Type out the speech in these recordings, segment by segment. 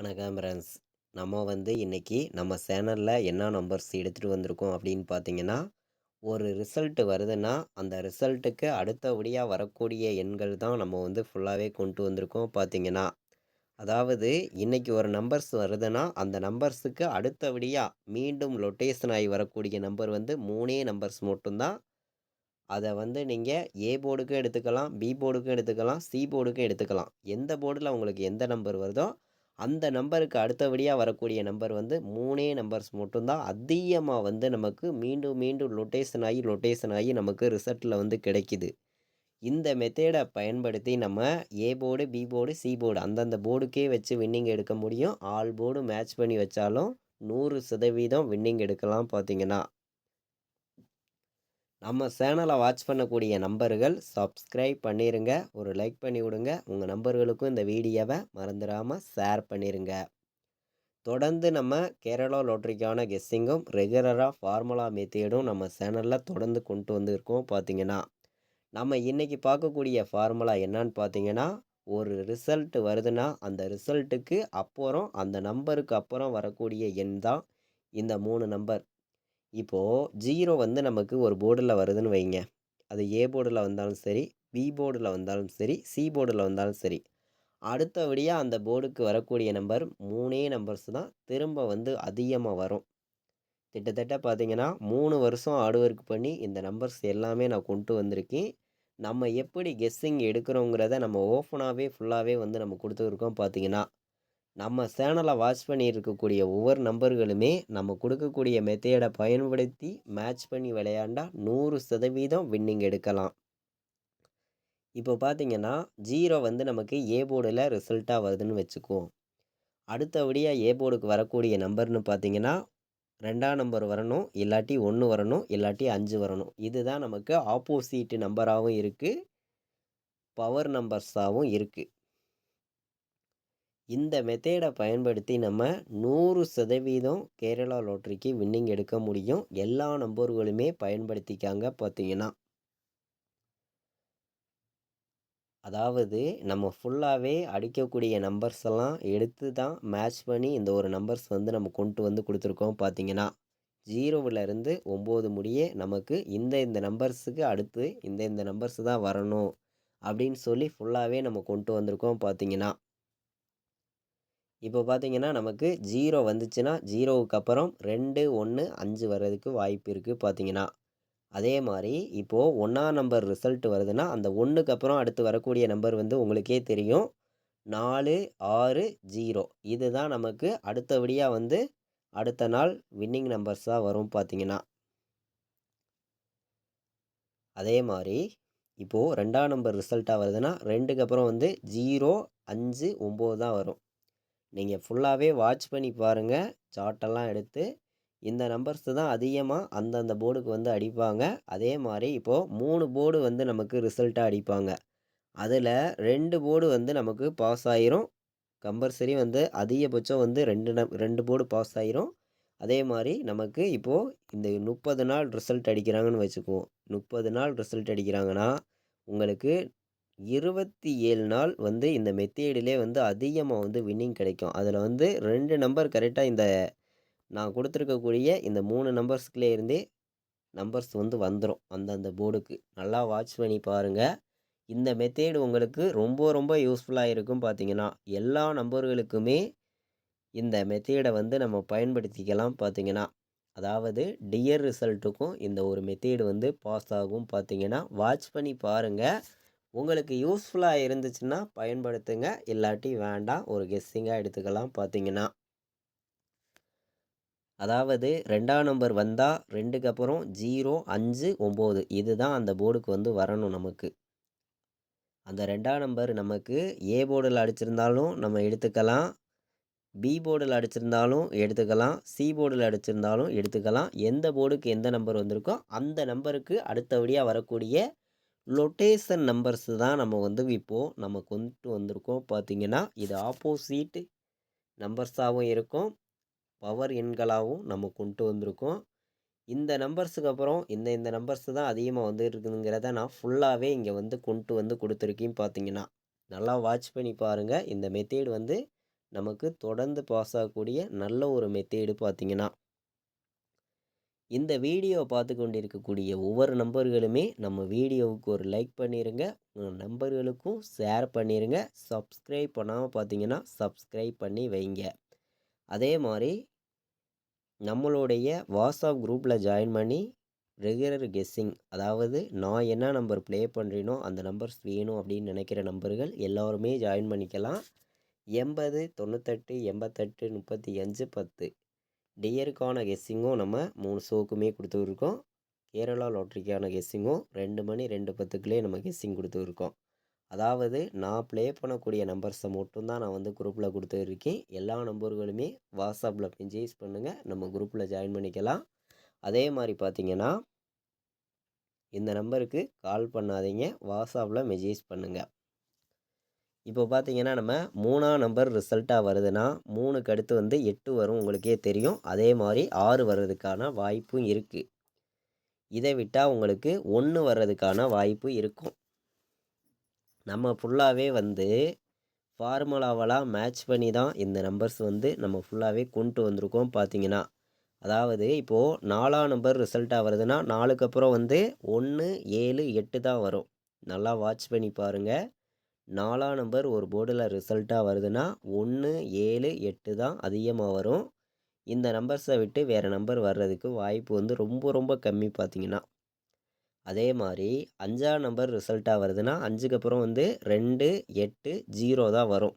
வணக்கம் ஃப்ரெண்ட்ஸ். நம்ம இன்னைக்கு நம்ம சேனலில் என்ன நம்பர்ஸ் எடுத்துகிட்டு வந்திருக்கோம் அப்படின்னு பார்த்தீங்கன்னா, ஒரு ரிசல்ட் வருதுன்னா, அந்த ரிசல்ட்டுக்கு அடுத்தபடியாக வரக்கூடிய எண்கள் தான் நம்ம ஃபுல்லாகவே கொண்டு வந்திருக்கோம் பார்த்தீங்கன்னா. அதாவது இன்னைக்கு ஒரு நம்பர்ஸ் வருதுன்னா, அந்த நம்பர்ஸுக்கு அடுத்தபடியாக மீண்டும் லொட்டேஷன் ஆகி வரக்கூடிய நம்பர் 3 நம்பர்ஸ் மட்டும்தான். அதை நீங்கள் ஏ போர்டுக்கும் எடுத்துக்கலாம், பி போர்டுக்கும் எடுத்துக்கலாம், சி போர்டுக்கும் எடுத்துக்கலாம். எந்த போர்டில் உங்களுக்கு எந்த நம்பர் வருதோ அந்த நம்பருக்கு அடுத்தபடியாக வரக்கூடிய நம்பர் 3 நம்பர்ஸ் மட்டும்தான் அதிகமாக நமக்கு மீண்டும் மீண்டும் லொட்டேஷன் ஆகி நமக்கு ரிசல்ட்டில் கிடைக்குது. இந்த மெத்தேடை பயன்படுத்தி நம்ம A board, B board, C board அந்தந்த போர்டுக்கே வச்சு வின்னிங் எடுக்க முடியும். ஆல் போர்டு மேட்ச் பண்ணி வச்சாலும் 100% வின்னிங் எடுக்கலாம் பார்த்தீங்கன்னா. நம்ம சேனலை வாட்ச் பண்ணக்கூடிய நம்பர்கள் சப்ஸ்கிரைப் பண்ணிடுங்க, ஒரு லைக் பண்ணி விடுங்க. உங்கள் நம்பர்களுக்கும் இந்த வீடியோவை மறந்துடாமல் ஷேர் பண்ணிடுங்க. தொடர்ந்து நம்ம கேரளா லாட்ரிக்கான கெஸ்ஸிங்கும் ரெகுலராக ஃபார்முலா மெத்தேடும் நம்ம சேனலில் தொடர்ந்து கொண்டு வந்திருக்கோம் பார்த்தீங்கன்னா. நம்ம இன்றைக்கி பார்க்கக்கூடிய ஃபார்முலா என்னன்னு பார்த்தீங்கன்னா, ஒரு ரிசல்ட் வருதுன்னா அந்த ரிசல்ட்டுக்கு அப்புறம் அந்த நம்பருக்கு அப்புறம் வரக்கூடிய எண் தான் இந்த 3 நம்பர். இப்போது 0 நமக்கு ஒரு போர்டில் வருதுன்னு வைங்க. அது ஏ போர்டில் வந்தாலும் சரி, பி போர்டில் வந்தாலும் சரி, சி போர்டில் வந்தாலும் சரி. அடுத்தபடியாக அந்த போர்டுக்கு வரக்கூடிய நம்பர் 3 நம்பர்ஸ் தான் திரும்ப அதிகமாக வரும். கிட்டத்தட்ட பார்த்தீங்கன்னா 3 வருஷம் ஹார்ட் ஒர்க் பண்ணி இந்த நம்பர்ஸ் எல்லாமே நான் கொண்டு வந்திருக்கேன். நம்ம எப்படி கெஸ்ஸிங் எடுக்கிறோங்கிறத நம்ம ஓப்பனாகவே ஃபுல்லாகவே நம்ம கொடுத்துருக்கோம் பார்த்தீங்கன்னா. நம்ம சேனலை வாட்ச் பண்ணி இருக்கக்கூடிய ஒவ்வொரு நம்பர்களுமே நம்ம கொடுக்கக்கூடிய மெத்தேடை பயன்படுத்தி மேட்ச் பண்ணி விளையாண்டா 100% வின்னிங் எடுக்கலாம். இப்போ பார்த்தீங்கன்னா 0 நமக்கு ஏ போர்டில் ரிசல்ட்டாக வருதுன்னு வச்சுக்குவோம். அடுத்தபடியாக ஏ போர்டுக்கு வரக்கூடிய நம்பர்னு பார்த்தீங்கன்னா 2ஆம் நம்பர் வரணும், இல்லாட்டி 1 வரணும், இல்லாட்டி 5 வரணும். இதுதான் நமக்கு ஆப்போசிட் நம்பராகவும் இருக்குது, பவர் நம்பர்ஸாகவும் இருக்குது. இந்த மெத்தேடை பயன்படுத்தி நம்ம 100% கேரளா லாட்ரிக்கு வின்னிங் எடுக்க முடியும். எல்லா நம்பர்களுமே பயன்படுத்திக்காங்க பார்த்தீங்கன்னா. அதாவது நம்ம ஃபுல்லாகவே அடிக்கக்கூடிய நம்பர்ஸ் எல்லாம் எடுத்து தான் மேட்ச் பண்ணி இந்த ஒரு நம்பர்ஸ் நம்ம கொண்டு கொடுத்துருக்கோம் பார்த்தீங்கன்னா. 0விலேருந்து 9 முடிய நமக்கு இந்த நம்பர்ஸுக்கு அடுத்து இந்த நம்பர்ஸ் தான் வரணும் அப்படின்னு சொல்லி ஃபுல்லாகவே நம்ம கொண்டு வந்திருக்கோம் பார்த்தீங்கன்னா. இப்போ பார்த்தீங்கன்னா நமக்கு 0 வந்துச்சுன்னா 0வுக்கு அப்புறம் 2, 1, 5 வர்றதுக்கு வாய்ப்பு இருக்குது பார்த்தீங்கன்னா. அதே மாதிரி இப்போது 1ஆம் நம்பர் ரிசல்ட் வருதுன்னா அந்த 1க்கு அப்புறம் அடுத்து வரக்கூடிய நம்பர் உங்களுக்கே தெரியும். 4, 6, 0 இதுதான் நமக்கு அடுத்தபடியாக அடுத்த நாள் வின்னிங் நம்பர்ஸாக வரும் பார்த்தீங்கன்னா. அதே மாதிரி இப்போது 2ஆம் நம்பர் ரிசல்ட்டாக வருதுன்னா 2க்கு அப்புறம் 0, 5, 9 தான் வரும். நீங்கள் ஃபுல்லாகவே வாட்ச் பண்ணி பாருங்கள், சார்ட்டெல்லாம் எடுத்து. இந்த நம்பர்ஸ் தான் அதிகமாக அந்தந்த போர்டுக்கு அடிப்பாங்க. அதே மாதிரி இப்போது 3 போர்டு நமக்கு ரிசல்ட்டாக அடிப்பாங்க. அதில் 2 போர்டு நமக்கு பாஸ் ஆயிரும். கம்பல்சரி அதிகபட்சம் 2 போர்டு பாஸ் ஆயிரும். அதே மாதிரி நமக்கு இப்போது இந்த 30 நாள் ரிசல்ட் அடிக்கிறாங்கன்னு வச்சுக்குவோம். 30 நாள் ரிசல்ட் அடிக்கிறாங்கன்னா உங்களுக்கு 27 நாள் இந்த மெத்தேடிலே அதிகமாக வின்னிங் கிடைக்கும். அதில் 2 நம்பர் கரெக்டாக இந்த நான் கொடுத்துருக்கக்கூடிய இந்த 3 நம்பர்ஸ்க்குள்ளே இருந்தே நம்பர்ஸ் வந்துடும் அந்தந்த போர்டுக்கு. நல்லா வாட்ச் பண்ணி பாருங்கள். இந்த மெத்தேடு உங்களுக்கு ரொம்ப ரொம்ப யூஸ்ஃபுல்லாக இருக்கும் பார்த்தீங்கன்னா. எல்லா நம்பர்களுக்குமே இந்த மெத்தேடை நம்ம பயன்படுத்திக்கலாம் பார்த்தீங்கன்னா. அதாவது டியர் ரிசல்ட்டுக்கும் இந்த ஒரு மெத்தேடு பாஸ் ஆகும் பார்த்தீங்கன்னா. வாட்ச் பண்ணி பாருங்கள். உங்களுக்கு யூஸ்ஃபுல்லாக இருந்துச்சுன்னா பயன்படுத்துங்க, இல்லாட்டி வேண்டாம், ஒரு கெஸ்ஸிங்காக எடுத்துக்கலாம் பார்த்தீங்கன்னா. அதாவது 2ஆம் நம்பர் வந்தால் 2க்கு அப்புறம் 0, 5, 9 இதுதான் அந்த போர்டுக்கு வரணும் நமக்கு. அந்த 2ஆம் நம்பர் நமக்கு ஏ போர்டில் அடிச்சிருந்தாலும் நம்ம எடுத்துக்கலாம், பி போர்டில் அடிச்சிருந்தாலும் எடுத்துக்கலாம், சி போர்டில் அடிச்சிருந்தாலும் எடுத்துக்கலாம். எந்த போர்டுக்கு எந்த நம்பர் வந்திருக்கோ அந்த நம்பருக்கு அடுத்தபடியாக வரக்கூடிய லொட்டேஷன் நம்பர்ஸ் தான் நம்ம இப்போது நம்ம கொண்டு வந்திருக்கோம் பார்த்தீங்கன்னா. இது ஆப்போசிட் நம்பர்ஸாகவும் இருக்கும், பவர் எண்களாகவும் நம்ம கொண்டு வந்திருக்கோம். இந்த நம்பர்ஸுக்கு அப்புறம் இந்த நம்பர்ஸ் தான் அதிகமாக இருக்குதுங்கிறத நான் ஃபுல்லாகவே இங்கே கொண்டு கொடுத்துருக்கேன் பார்த்தீங்கன்னா. நல்லா வாட்ச் பண்ணி பாருங்கள். இந்த மெத்தேடு நமக்கு தொடர்ந்து பாஸ் ஆகக்கூடிய நல்ல ஒரு மெத்தேடு பார்த்தீங்கன்னா. இந்த வீடியோ பார்த்து கொண்டிருக்கக்கூடிய ஒவ்வொரு நண்பர்களுமே நம்ம வீடியோவுக்கு ஒரு லைக் பண்ணிடுங்க. உங்கள் நண்பர்களுக்கும் ஷேர் பண்ணிடுங்க. சப்ஸ்கிரைப் பண்ணாமல் பார்த்தீங்கன்னா சப்ஸ்கிரைப் பண்ணி வைங்க. அதே மாதிரி நம்மளுடைய வாட்ஸ்அப் குரூப்பில் ஜாயின் பண்ணி ரெகுலர் கெஸ்ஸிங், அதாவது நான் என்ன நம்பர் ப்ளே பண்ணுறேனோ அந்த நம்பர்ஸ் வேணும் அப்படின்னு நினைக்கிற நம்பர்கள் எல்லோருமே ஜாயின் பண்ணிக்கலாம். 80 98 88 35 10 டியருக்கான கெஸ்ஸிங்கும் நம்ம 3 ஷோக்குமே கொடுத்துருக்கோம். கேரளா லாட்ரிக்கான கெஸ்ஸிங்கும் 2 மணி 2:10க்குள்ளே நம்ம கெஸ்ஸிங் கொடுத்துருக்கோம். அதாவது நான் ப்ளே பண்ணக்கூடிய நம்பர்ஸை மட்டும்தான் நான் வந்து குரூப்பில் கொடுத்துருக்கேன். எல்லா நம்பர்களுமே வாட்ஸ்அப்பில் மெசேஜ் பண்ணுங்கள், நம்ம குரூப்பில் ஜாயின் பண்ணிக்கலாம். அதே மாதிரி பார்த்தீங்கன்னா இந்த நம்பருக்கு கால் பண்ணாதீங்க, வாட்ஸ்அப்பில் மெசேஜ் பண்ணுங்கள். இப்போ பார்த்தீங்கன்னா நம்ம 3ஆம் நம்பர் ரிசல்ட்டாக வருதுன்னா 3க்கு அடுத்து வந்து 8 வரும், உங்களுக்கே தெரியும். அதே மாதிரி 6 வர்றதுக்கான வாய்ப்பும் இருக்குது. இதை விட்டால் உங்களுக்கு 1 வர்றதுக்கான வாய்ப்பு இருக்கும். நம்ம ஃபுல்லாகவே வந்து ஃபார்முலாவெல்லாம் மேட்ச் பண்ணி தான் இந்த நம்பர்ஸ் வந்து நம்ம ஃபுல்லாகவே கொண்டு வந்திருக்கோம் பார்த்தீங்கன்னா. அதாவது இப்போது 4ஆம் நம்பர் ரிசல்ட்டாக வருதுன்னா 4க்கு அப்புறம் வந்து 1 7 8 தான் வரும். நல்லா வாட்ச் பண்ணி பாருங்கள். 4ஆம் நம்பர் ஒரு போர்டில் ரிசல்ட்டாக வருதுன்னா 1 7 8 தான் அதிகமாக வரும். இந்த நம்பர்ஸை விட்டு வேறு நம்பர் வர்றதுக்கு வாய்ப்பு வந்து ரொம்ப ரொம்ப கம்மி பார்த்தீங்கன்னா. அதே மாதிரி 5ஆம் நம்பர் ரிசல்ட்டாக வருதுன்னா 5க்கு அப்புறம் வந்து 2 8 0 தான் வரும்.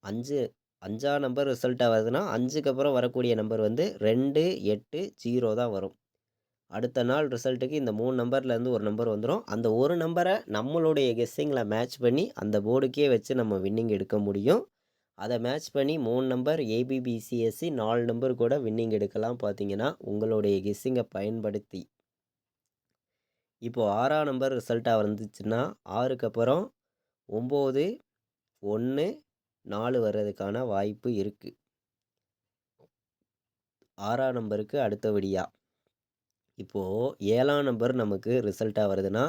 5ஆம் நம்பர் ரிசல்ட்டாக வருதுன்னா 5க்கு அப்புறம் வரக்கூடிய நம்பர் வந்து 2 8 0 தான் வரும். அடுத்த நாள் ரிசல்ட்டுக்கு இந்த 3 நம்பர்லேருந்து ஒரு நம்பர் வந்துடும். அந்த ஒரு நம்பரை நம்மளுடைய கெஸ்ஸிங்கில் மேட்ச் பண்ணி அந்த போர்டுக்கே வச்சு நம்ம வின்னிங் எடுக்க முடியும். அதை மேட்ச் பண்ணி 3 நம்பர் ஏபிபிசிஎஸ்சி 4 நம்பர் கூட வின்னிங் எடுக்கலாம் பார்த்தீங்கன்னா உங்களுடைய கெஸ்ஸிங்கை பயன்படுத்தி. இப்போது 6ஆம் நம்பர் ரிசல்ட்டாக வந்துச்சுன்னா 6க்கு அப்புறம் 9 1 4 வர்றதுக்கான வாய்ப்பு இருக்குது. 6ஆம் நம்பருக்கு அடுத்தபடியாக இப்போது 7ஆம் நம்பர் நமக்கு ரிசல்ட்டாக வருதுன்னா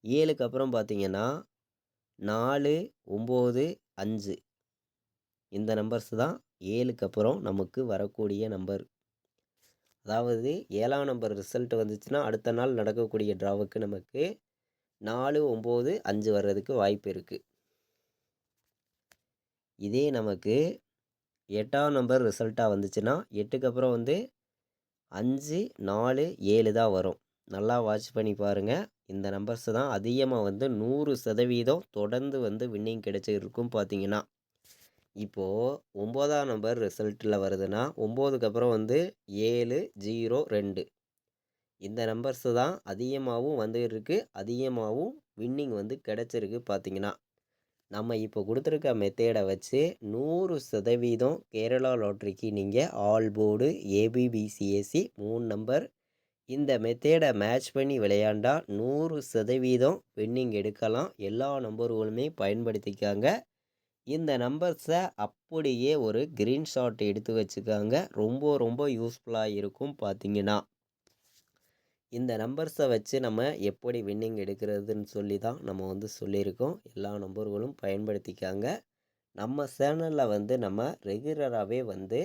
7க்கு அப்புறம் பார்த்தீங்கன்னா 4 9 5 இந்த நம்பர்ஸ் தான் 7க்கு அப்புறம் நமக்கு வரக்கூடிய நம்பர். அதாவது 7ஆம் நம்பர் ரிசல்ட் வந்துச்சுன்னா அடுத்த நாள் நடக்கக்கூடிய ட்ராவுக்கு நமக்கு 4 9 5 வர்றதுக்கு வாய்ப்பு இருக்குது. இதே நமக்கு 8ஆம் நம்பர் ரிசல்ட்டாக வந்துச்சுன்னா 8க்கு அப்புறம் வந்து 5 4 7 தான் வரும். நல்லா வாட்ச் பண்ணி பாருங்கள். இந்த நம்பர்ஸ் தான் அதிகமாக வந்து 100% தொடர்ந்து வந்து வின்னிங் கிடைச்சிருக்கும் பார்த்தீங்கன்னா. இப்போது 9ஆம் நம்பர் ரிசல்ட்டில் வருதுன்னா 9க்கு அப்புறம் வந்து 7 0 2 இந்த நம்பர்ஸ் தான் அதிகமாகவும் வந்துருக்கு, அதிகமாகவும் வின்னிங் வந்து கிடச்சிருக்கு பார்த்தீங்கன்னா. நம்ம இப்போ கொடுத்துருக்க மெத்தேடை வச்சு 100% கேரளா லாட்ரிக்கு நீங்கள் ஆல் போர்டு ஏபிபிசிஎஸ்சி 3 நம்பர் இந்த மெத்தேடை மேட்ச் பண்ணி விளையாண்டா 100% வின்னிங் எடுக்கலாம். எல்லா நம்பர்களுமே பயன்படுத்திக்காங்க. இந்த நம்பர்ஸை அப்படியே ஒரு ஸ்க்ரீன்ஷாட் எடுத்து வச்சுக்காங்க. ரொம்ப ரொம்ப யூஸ்ஃபுல்லாக இருக்கும் பார்த்தீங்கன்னா. இந்த நம்பர்ஸை வச்சு நம்ம எப்படி வின்னிங் எடுக்கிறதுன்னு சொல்லி தான் நம்ம வந்து சொல்லியிருக்கோம். எல்லா நம்பர்களும் பயன்படுத்திக்காங்க. நம்ம சேனலில் வந்து நம்ம ரெகுலராகவே வந்து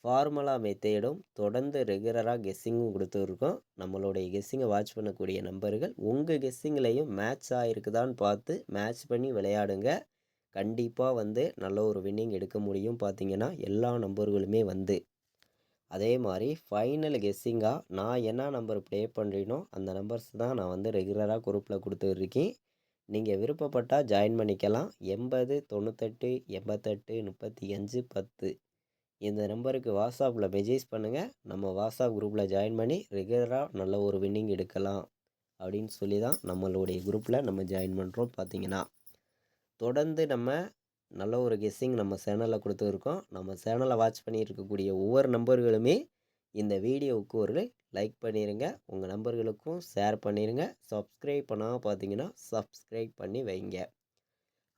ஃபார்முலா மெத்தேடும் தொடர்ந்து ரெகுலராக கெஸ்ஸிங்கும் கொடுத்துருக்கோம். நம்மளுடைய கெஸ்ஸிங்கை வாட்ச் பண்ணக்கூடிய நம்பர்கள் உங்கள் கெஸ்ஸிங்லேயும் மேட்ச் ஆகிருக்குதான்னு பார்த்து மேட்ச் பண்ணி விளையாடுங்க. கண்டிப்பாக வந்து நல்ல ஒரு வின்னிங் எடுக்க முடியும் பார்த்தீங்கன்னா எல்லா நம்பர்களுமே வந்து. அதே மாதிரி ஃபைனல் கெஸ்ஸிங்காக நான் என்ன நம்பர் ப்ளே பண்ணுறேனோ அந்த நம்பர்ஸ் தான் நான் வந்து ரெகுலராக குரூப்பில் கொடுத்துருக்கேன். நீங்கள் விருப்பப்பட்டால் ஜாயின் பண்ணிக்கலாம். 80 98 88 35 10 இந்த நம்பருக்கு வாட்ஸ்அப்பில் மெசேஜ் பண்ணுங்கள். நம்ம வாட்ஸ்அப் குரூப்பில் ஜாயின் பண்ணி ரெகுலராக நல்ல ஒரு வின்னிங் எடுக்கலாம் அப்படின்னு சொல்லி தான் நம்மளுடைய குரூப்பில் நம்ம ஜாயின் பண்ணுறோம் பார்த்தீங்கன்னா. தொடர்ந்து நம்ம நல்ல ஒரு கெஸ்ஸிங் நம்ம சேனலில் கொடுத்துருக்கோம். நம்ம சேனலை வாட்ச் பண்ணிட்டு இருக்கக்கூடிய ஒவ்வொரு நம்பர்களுமே இந்த வீடியோவுக்கு ஒரு லைக் பண்ணிடுங்க, உங்கள் நம்பர்களுக்கும் ஷேர் பண்ணிடுங்க. சப்ஸ்கிரைப் பண்ணாமல் பார்த்தீங்கன்னா சப்ஸ்கிரைப் பண்ணி வைங்க.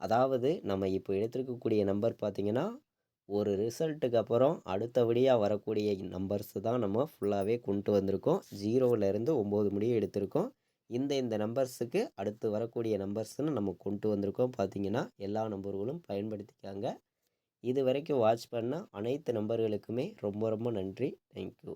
அதாவது நம்ம இப்போ எடுத்துருக்கக்கூடிய நம்பர் பார்த்தீங்கன்னா ஒரு ரிசல்ட்டுக்கு அப்புறம் அடுத்தபடியாக வரக்கூடிய நம்பர்ஸ் தான் நம்ம ஃபுல்லாகவே கொண்டு வந்திருக்கோம். 0லேருந்து 9 முடிய எடுத்திருக்கோம். இந்த நம்பர்ஸுக்கு அடுத்து வரக்கூடிய நம்பர்ஸ்ன்னு நம்ம கொண்டு வந்திருக்கோம் பார்த்தீங்கன்னா எல்லா நம்பர்களும் பயன்படுத்திக்காங்க. இது வரைக்கும் வாட்ச் பண்ண அனைத்து நண்பர்களுக்குமே ரொம்ப ரொம்ப நன்றி. தேங்க்யூ.